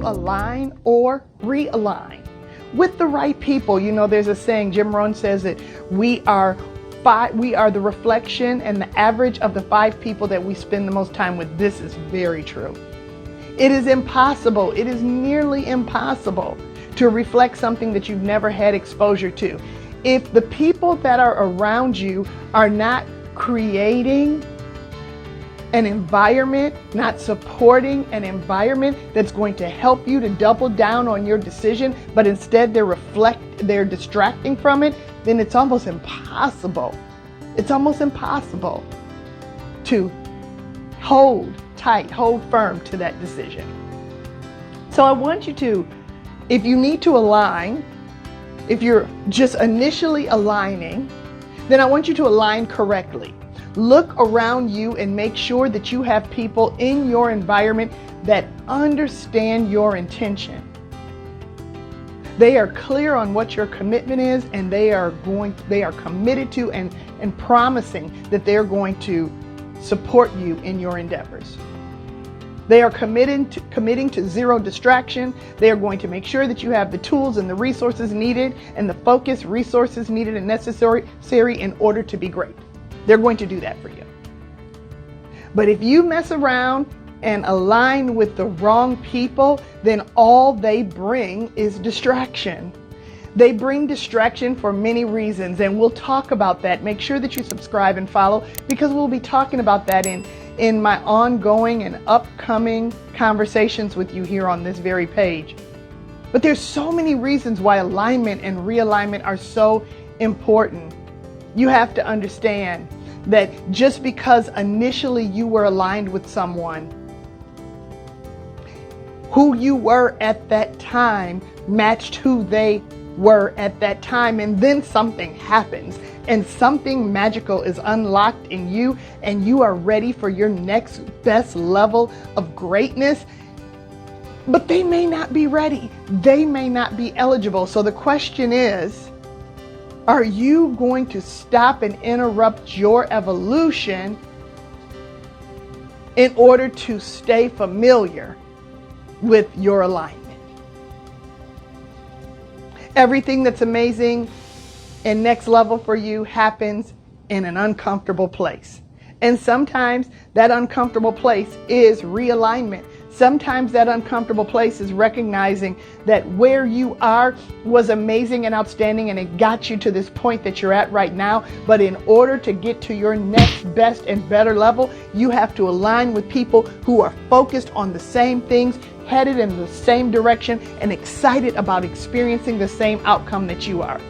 align or realign with the right people. You know, there's a saying, Jim Rohn says that we are the reflection and the average of the 5 people that we spend the most time with. This is very true. It is impossible. It is nearly impossible to reflect something that you've never had exposure to. If the people that are around you are not creating an environment, not supporting an environment that's going to help you to double down on your decision, but instead they're distracting from it, then it's almost impossible. It's almost impossible to hold tight, hold firm to that decision. So I want you to, if you need to align, if you're just initially aligning, then I want you to align correctly. Look around you and make sure that you have people in your environment that understand your intention. They are clear on what your commitment is, and they are committed to and promising that they're going to support you in your endeavors. They are committing to zero distraction. They are going to make sure that you have the tools and the resources needed and the focus, resources needed and necessary in order to be great. They're going to do that for you. But if you mess around and align with the wrong people, then all they bring is distraction. They bring distraction for many reasons, and we'll talk about that. Make sure that you subscribe and follow, because we'll be talking about that in my ongoing and upcoming conversations with you here on this very page. But there's so many reasons why alignment and realignment are so important. You have to understand that just because initially you were aligned with someone, who you were at that time matched who they were at that time, and then something happens and something magical is unlocked in you, and you are ready for your next best level of greatness. But they may not be ready. They may not be eligible. So the question is, are you going to stop and interrupt your evolution in order to stay familiar with your alignment? Everything that's amazing and next level for you happens in an uncomfortable place. And sometimes that uncomfortable place is realignment. Sometimes that uncomfortable place is recognizing that where you are was amazing and outstanding, and it got you to this point that you're at right now. But in order to get to your next best and better level, you have to align with people who are focused on the same things, headed in the same direction, and excited about experiencing the same outcome that you are.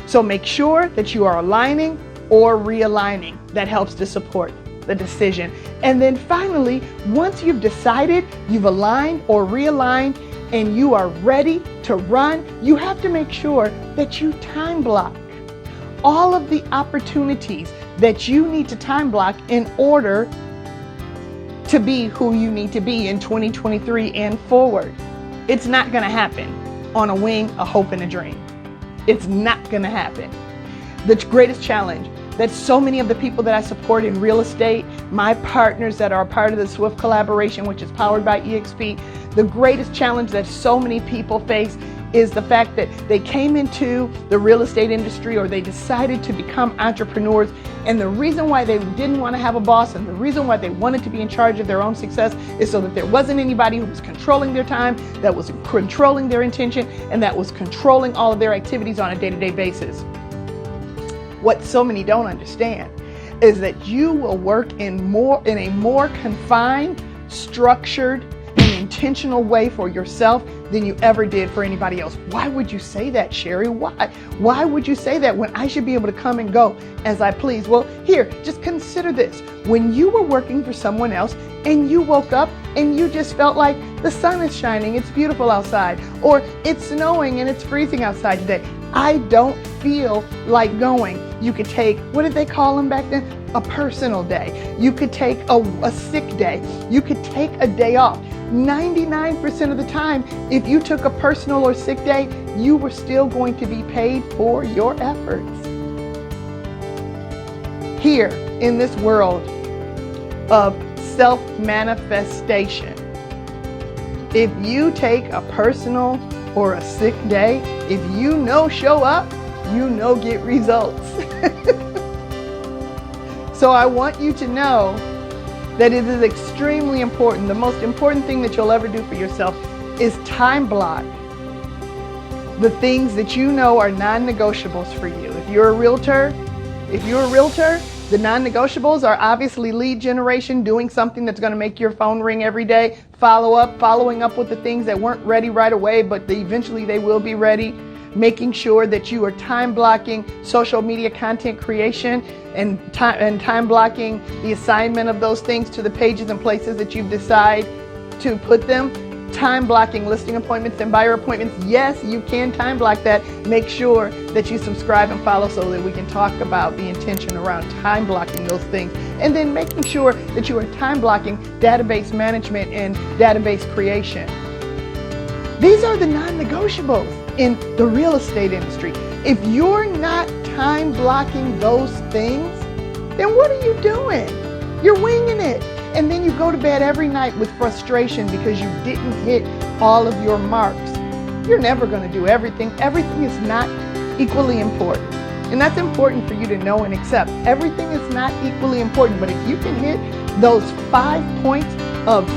So make sure that you are aligning or realigning. That helps to support the decision. And then finally, once you've decided, you've aligned or realigned, and you are ready to run, you have to make sure that you time block all of the opportunities that you need to time block in order to be who you need to be in 2023 and forward. It's not going to happen on a wing, a hope, and a dream. It's not going to happen. The greatest challenge that so many of the people that I support in real estate, my partners that are a part of the Swift collaboration, which is powered by EXP, the greatest challenge that so many people face is the fact that they came into the real estate industry, or they decided to become entrepreneurs, and the reason why they didn't want to have a boss, and the reason why they wanted to be in charge of their own success, is so that there wasn't anybody who was controlling their time, that was controlling their intention, and that was controlling all of their activities on a day-to-day basis. What so many don't understand is that you will work in a more confined, structured, and intentional way for yourself than you ever did for anybody else. Why would you say that, Sherry? Why? Why would you say that when I should be able to come and go as I please? Well, here, just consider this. When you were working for someone else and you woke up and you just felt like the sun is shining, it's beautiful outside, or it's snowing and it's freezing outside today, I don't feel like going. You could take, what did they call them back then? A personal day. You could take a sick day. You could take a day off. 99% of the time, if you took a personal or sick day, you were still going to be paid for your efforts. Here in this world of self-manifestation, If you take a personal or a sick day, if you know show up, you know get results. So I want you to know that it is extremely important. The most important thing that you'll ever do for yourself is time block the things that you know are non-negotiables for you. If you're a realtor, the non-negotiables are obviously lead generation, doing something that's going to make your phone ring every day, following up with the things that weren't ready right away, but eventually they will be ready. Making sure that you are time blocking social media content creation and time blocking the assignment of those things to the pages and places that you decide to put them. Time blocking listing appointments and buyer appointments. Yes, you can time block that. Make sure that you subscribe and follow so that we can talk about the intention around time blocking those things. And then making sure that you are time blocking database management and database creation. These are the non-negotiables in the real estate industry. If you're not time blocking those things, then what are you doing? You're winging it. And then you go to bed every night with frustration because you didn't hit all of your marks. You're never going to do everything. Everything is not equally important. And that's important for you to know and accept. Everything is not equally important, but if you can hit those 5 points of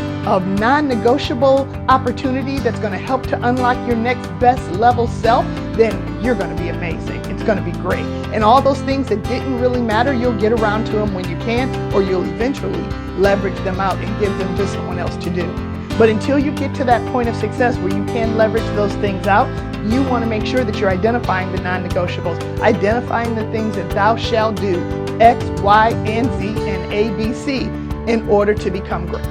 non-negotiable opportunity that's going to help to unlock your next best level self, then you're going to be amazing. It's going to be great. And all those things that didn't really matter, you'll get around to them when you can, or you'll eventually leverage them out and give them to someone else to do. But until you get to that point of success where you can leverage those things out, you want to make sure that you're identifying the non-negotiables, identifying the things that thou shalt do, X, Y, and Z, and A, B, C, in order to become great.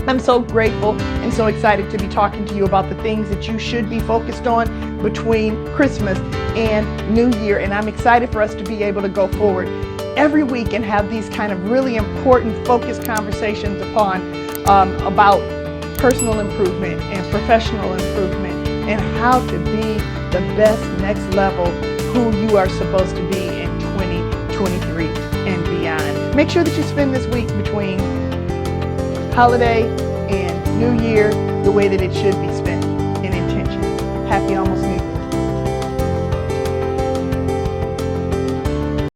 I'm so grateful and so excited to be talking to you about the things that you should be focused on between Christmas and New Year. And I'm excited for us to be able to go forward every week and have these kind of really important focused conversations about personal improvement and professional improvement and how to be the best next level who you are supposed to be in 2023 and beyond. Make sure that you spend this week between holiday and New Year the way that it should be spent, in intention. Happy almost